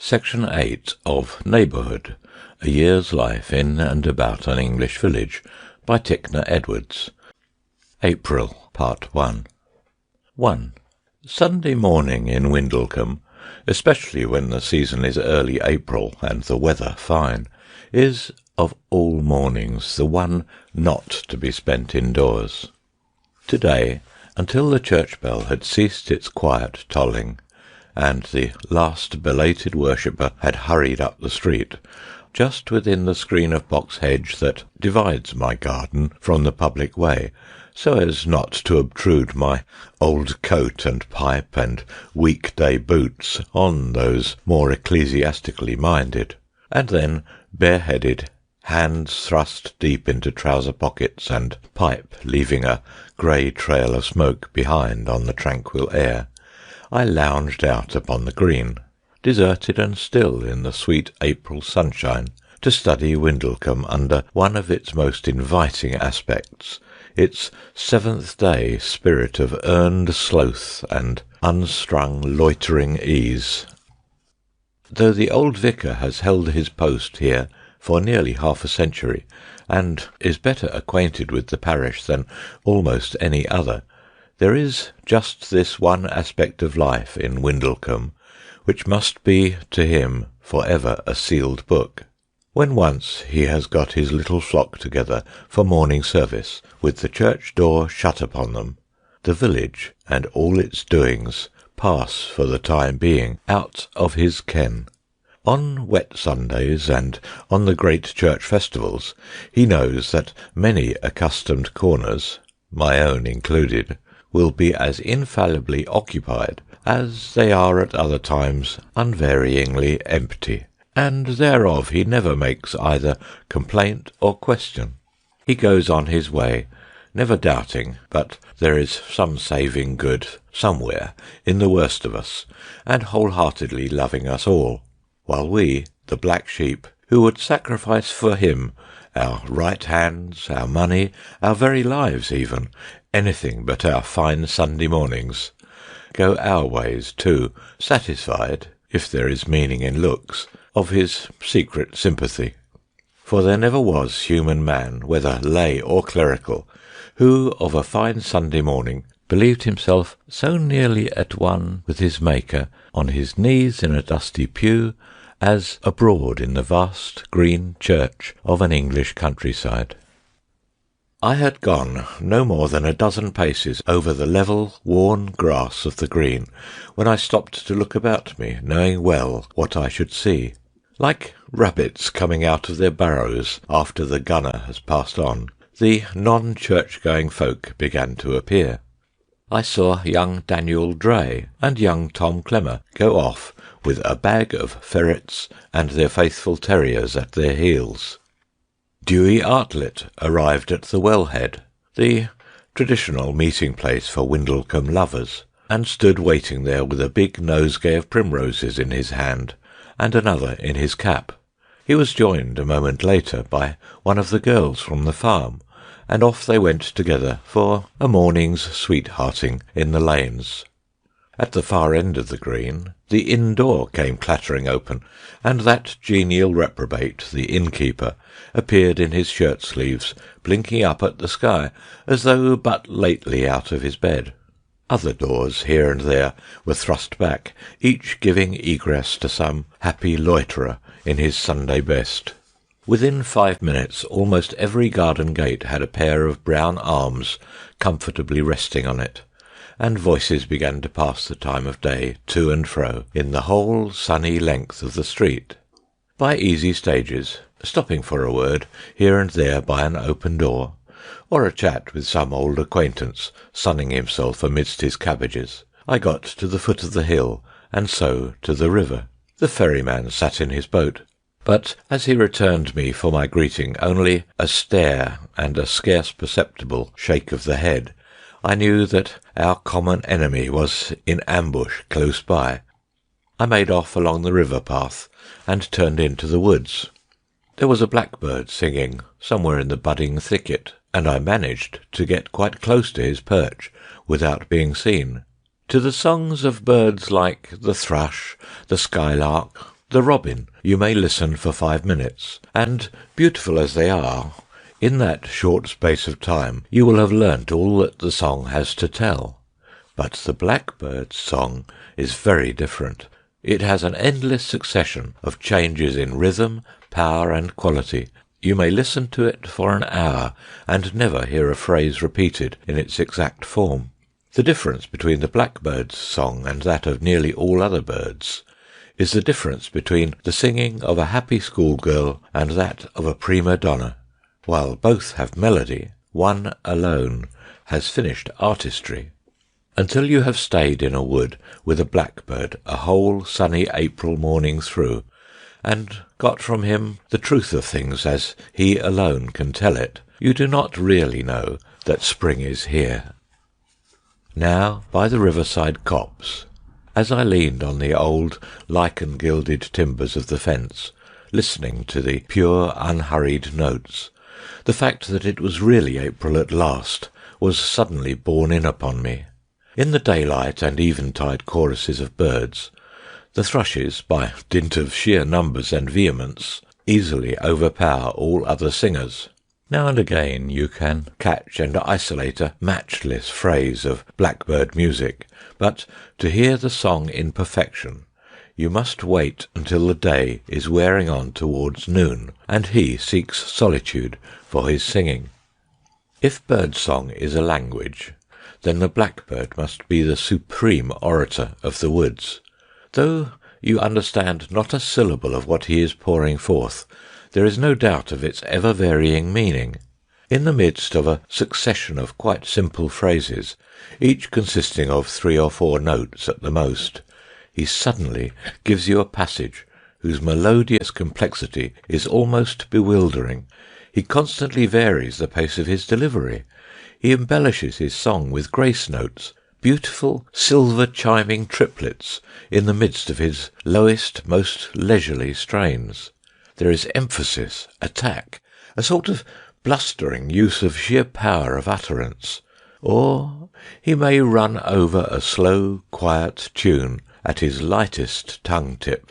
Section 8 of Neighbourhood, A Year's Life in and About an English Village, by Tickner Edwards. April, Part 1. 1. Sunday morning in Windlecombe, especially when the season is early April and the weather fine, is, of all mornings, the one not to be spent indoors. To-day, until the church bell had ceased its quiet tolling, and the last belated worshipper had hurried up the street, just within the screen of box hedge that divides my garden from the public way, so as not to obtrude my old coat and pipe and week-day boots on those more ecclesiastically minded, and then, bareheaded, hands thrust deep into trouser pockets and pipe leaving a grey trail of smoke behind on the tranquil air, I lounged out upon the green, deserted and still in the sweet April sunshine, to study Windlecombe under one of its most inviting aspects, its seventh-day spirit of earned sloth and unstrung loitering ease. Though the old vicar has held his post here for nearly half a century, and is better acquainted with the parish than almost any other, there is just this one aspect of life in Windlecombe which must be to him for ever a sealed book. When once he has got his little flock together for morning service, with the church door shut upon them, the village and all its doings pass for the time being out of his ken. On wet Sundays and on the great church festivals he knows that many accustomed corners, my own included, will be as infallibly occupied as they are at other times unvaryingly empty, and thereof he never makes either complaint or question. He goes on his way, never doubting but there is some saving good somewhere in the worst of us, and wholeheartedly loving us all, while we, the black sheep, who would sacrifice for him our right hands, our money, our very lives even, anything but our fine Sunday mornings, go our ways too, satisfied, if there is meaning in looks, of his secret sympathy. For there never was human man, whether lay or clerical, who of a fine Sunday morning believed himself so nearly at one with his Maker, on his knees in a dusty pew, as abroad in the vast green church of an English countryside. I had gone no more than a dozen paces over the level, worn grass of the green, when I stopped to look about me, knowing well what I should see. Like rabbits coming out of their burrows after the gunner has passed on, the non-church-going folk began to appear. I saw young Daniel Dray and young Tom Clemmer go off with a bag of ferrets and their faithful terriers at their heels. Dewey Artlet arrived at the wellhead, the traditional meeting place for Windlecombe lovers, and stood waiting there with a big nosegay of primroses in his hand and another in his cap. He was joined a moment later by one of the girls from the farm, and off they went together for a morning's sweethearting in the lanes. At the far end of the green, the inn door came clattering open, and that genial reprobate, the innkeeper, appeared in his shirt-sleeves, blinking up at the sky, as though but lately out of his bed. Other doors here and there were thrust back, each giving egress to some happy loiterer in his Sunday best. Within 5 minutes almost every garden gate had a pair of brown arms comfortably resting on it, and voices began to pass the time of day to and fro in the whole sunny length of the street. By easy stages, stopping for a word here and there by an open door, or a chat with some old acquaintance sunning himself amidst his cabbages, I got to the foot of the hill, and so to the river. The ferryman sat in his boat, but as he returned me for my greeting only a stare and a scarce perceptible shake of the head, I knew that our common enemy was in ambush close by. I made off along the river path and turned into the woods. There was a blackbird singing somewhere in the budding thicket, and I managed to get quite close to his perch without being seen. To the songs of birds like the thrush, the skylark, the robin you may listen for 5 minutes, and, beautiful as they are, in that short space of time you will have learnt all that the song has to tell. But the blackbird's song is very different. It has an endless succession of changes in rhythm, power, and quality. You may listen to it for an hour and never hear a phrase repeated in its exact form. The difference between the blackbird's song and that of nearly all other birds is the difference between the singing of a happy schoolgirl and that of a prima donna. While both have melody, one alone has finished artistry. Until you have stayed in a wood with a blackbird a whole sunny April morning through, and got from him the truth of things as he alone can tell it, you do not really know that spring is here. Now, by the riverside copse, as I leaned on the old lichen-gilded timbers of the fence, listening to the pure, unhurried notes, the fact that it was really April at last was suddenly borne in upon me. In the daylight and eventide choruses of birds, the thrushes, by dint of sheer numbers and vehemence, easily overpower all other singers. Now and again you can catch and isolate a matchless phrase of blackbird music, but to hear the song in perfection, you must wait until the day is wearing on towards noon, and he seeks solitude for his singing. If birdsong is a language, then the blackbird must be the supreme orator of the woods. Though you understand not a syllable of what he is pouring forth, there is no doubt of its ever-varying meaning. In the midst of a succession of quite simple phrases, each consisting of 3 or 4 notes at the most, he suddenly gives you a passage whose melodious complexity is almost bewildering. He constantly varies the pace of his delivery. He embellishes his song with grace notes, beautiful silver-chiming triplets in the midst of his lowest, most leisurely strains. There is emphasis, attack, a sort of blustering use of sheer power of utterance. Or he may run over a slow, quiet tune at his lightest tongue-tip.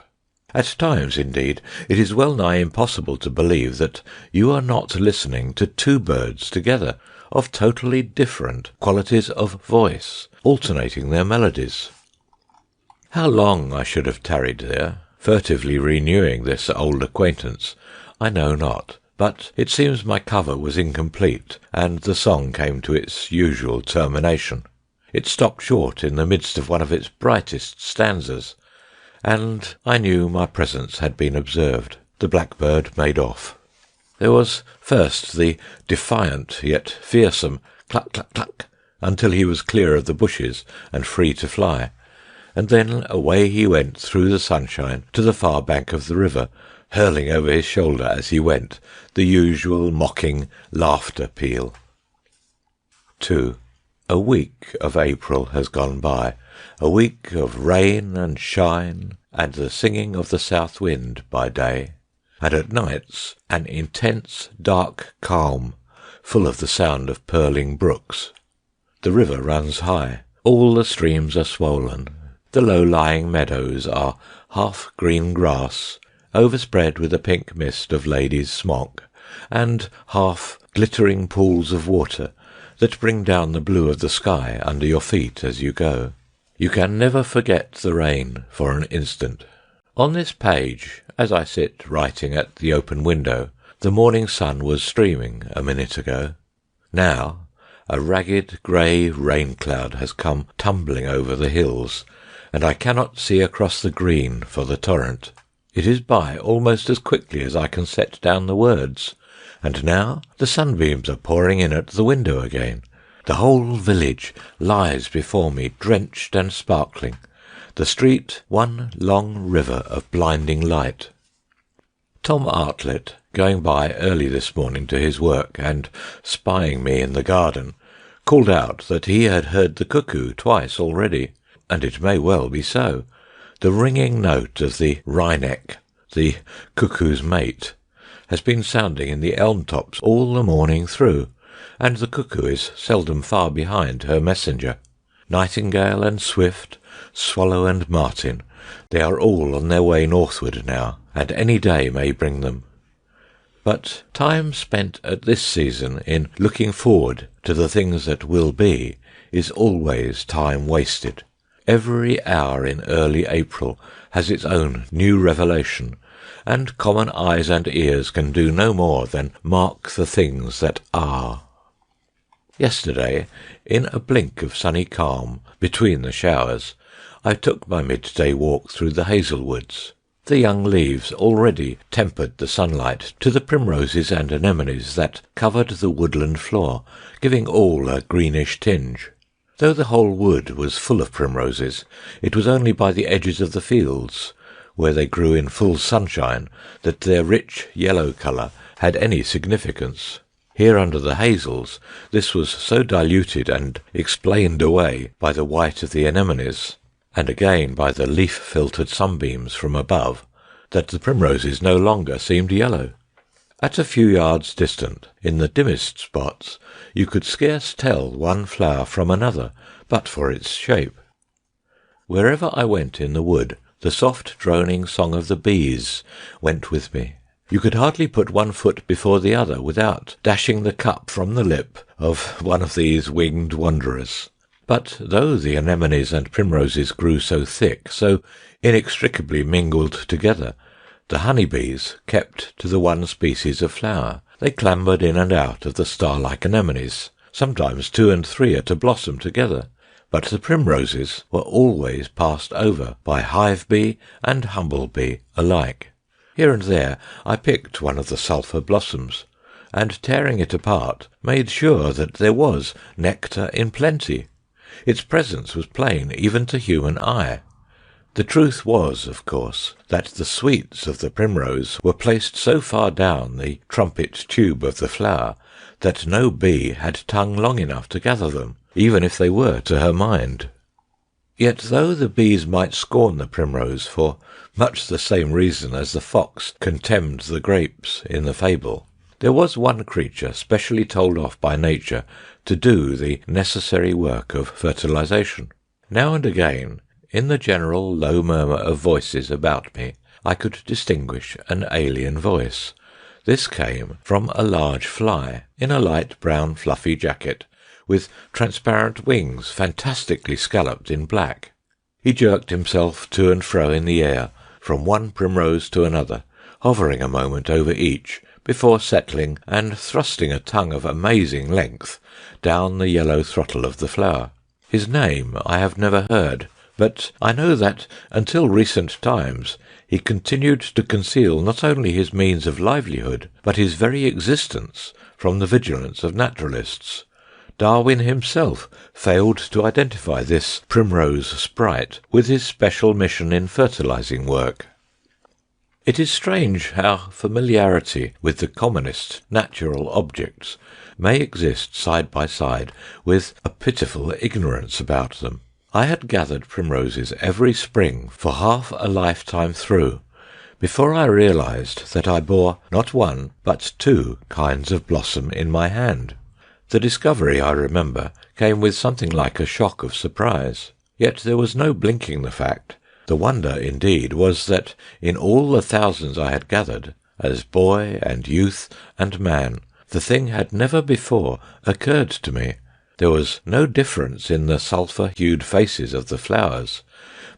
At times, indeed, it is well nigh impossible to believe that you are not listening to 2 birds together, of totally different qualities of voice, alternating their melodies. How long I should have tarried there, furtively renewing this old acquaintance, I know not, but it seems my cover was incomplete, and the song came to its usual termination. It stopped short in the midst of one of its brightest stanzas, and I knew my presence had been observed. The blackbird made off. There was first the defiant yet fearsome cluck, cluck, cluck, until he was clear of the bushes and free to fly, and then away he went through the sunshine to the far bank of the river, hurling over his shoulder as he went the usual mocking laughter peal. 2. A week of April has gone by, a week of rain and shine, and the singing of the south wind by day, and at nights an intense dark calm, full of the sound of purling brooks. The river runs high, all the streams are swollen, the low-lying meadows are half green grass, overspread with a pink mist of ladies' smock, and half glittering pools of water that bring down the blue of the sky under your feet as you go. You can never forget the rain for an instant. On this page, as I sit writing at the open window, the morning sun was streaming a minute ago. Now a ragged grey rain cloud has come tumbling over the hills, and I cannot see across the green for the torrent. It is by almost as quickly as I can set down the words, and now the sunbeams are pouring in at the window again. The whole village lies before me, drenched and sparkling, the street one long river of blinding light. Tom Artlett, going by early this morning to his work, and spying me in the garden, called out that he had heard the cuckoo twice already, and it may well be so. The ringing note of the wryneck, the cuckoo's mate, has been sounding in the elm tops all the morning through, and the cuckoo is seldom far behind her messenger. Nightingale and swift, swallow and martin They are all on their way northward now, and any day may bring them. But time spent at this season in looking forward to the things that will be is always time wasted. Every hour in early April has its own new revelation, and common eyes and ears can do no more than mark the things that are. Yesterday, in a blink of sunny calm between the showers, I took my midday walk through the hazel woods. The young leaves already tempered the sunlight to the primroses and anemones that covered the woodland floor, giving all a greenish tinge. Though the whole wood was full of primroses, it was only by the edges of the fields, where they grew in full sunshine, that their rich yellow colour had any significance. Here under the hazels this was so diluted and explained away by the white of the anemones, and again by the leaf-filtered sunbeams from above, that the primroses no longer seemed yellow. At a few yards distant, in the dimmest spots, you could scarce tell one flower from another, but for its shape. Wherever I went in the wood, the soft droning song of the bees went with me. You could hardly put one foot before the other without dashing the cup from the lip of one of these winged wanderers. But though the anemones and primroses grew so thick, so inextricably mingled together, the honey-bees kept to the one species of flower. They clambered in and out of the star-like anemones, sometimes 2 and 3 at a blossom together, but the primroses were always passed over by hive-bee and humble-bee alike. Here and there I picked one of the sulphur blossoms, and tearing it apart, made sure that there was nectar in plenty. Its presence was plain even to human eye. The truth was, of course, that the sweets of the primrose were placed so far down the trumpet tube of the flower that no bee had tongue long enough to gather them, even if they were to her mind. Yet though the bees might scorn the primrose for much the same reason as the fox contemned the grapes in the fable, there was one creature specially told off by nature to do the necessary work of fertilization. Now and again, in the general low murmur of voices about me, I could distinguish an alien voice. This came from a large fly in a light brown fluffy jacket, with transparent wings fantastically scalloped in black. He jerked himself to and fro in the air, from one primrose to another, hovering a moment over each, before settling and thrusting a tongue of amazing length down the yellow throttle of the flower. His name I have never heard, but I know that until recent times he continued to conceal not only his means of livelihood, but his very existence from the vigilance of naturalists. Darwin himself failed to identify this primrose sprite with his special mission in fertilizing work. It is strange how familiarity with the commonest natural objects may exist side by side with a pitiful ignorance about them. I had gathered primroses every spring for half a lifetime through, before I realized that I bore not one but 2 kinds of blossom in my hand. The discovery, I remember, came with something like a shock of surprise. Yet there was no blinking the fact. The wonder, indeed, was that in all the thousands I had gathered, as boy and youth and man, the thing had never before occurred to me. There was no difference in the sulphur-hued faces of the flowers,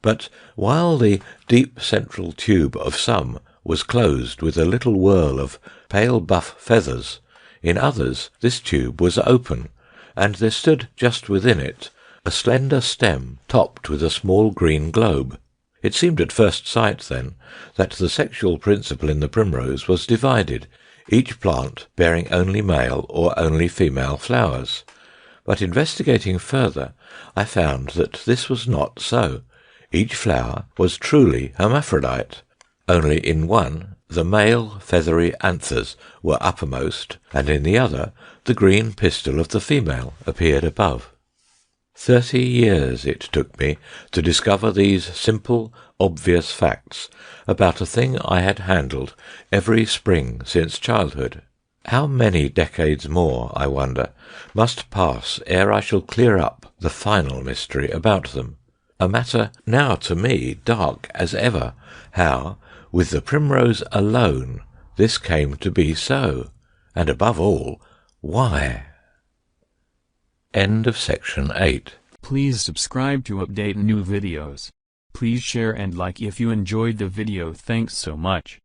but while the deep central tube of some was closed with a little whirl of pale buff feathers, in others this tube was open, and there stood just within it a slender stem topped with a small green globe. It seemed at first sight, then, that the sexual principle in the primrose was divided, each plant bearing only male or only female flowers. But investigating further, I found that this was not so. Each flower was truly hermaphrodite. Only in one the male feathery anthers were uppermost, and in the other the green pistil of the female appeared above. 30 years it took me to discover these simple, obvious facts about a thing I had handled every spring since childhood. How many decades more, I wonder, must pass ere I shall clear up the final mystery about them? A matter now to me dark as ever, how, with the primrose alone, this came to be so, and above all, why? End of section 8. Please subscribe to update new videos. Please share and like if you enjoyed the video. Thanks so much.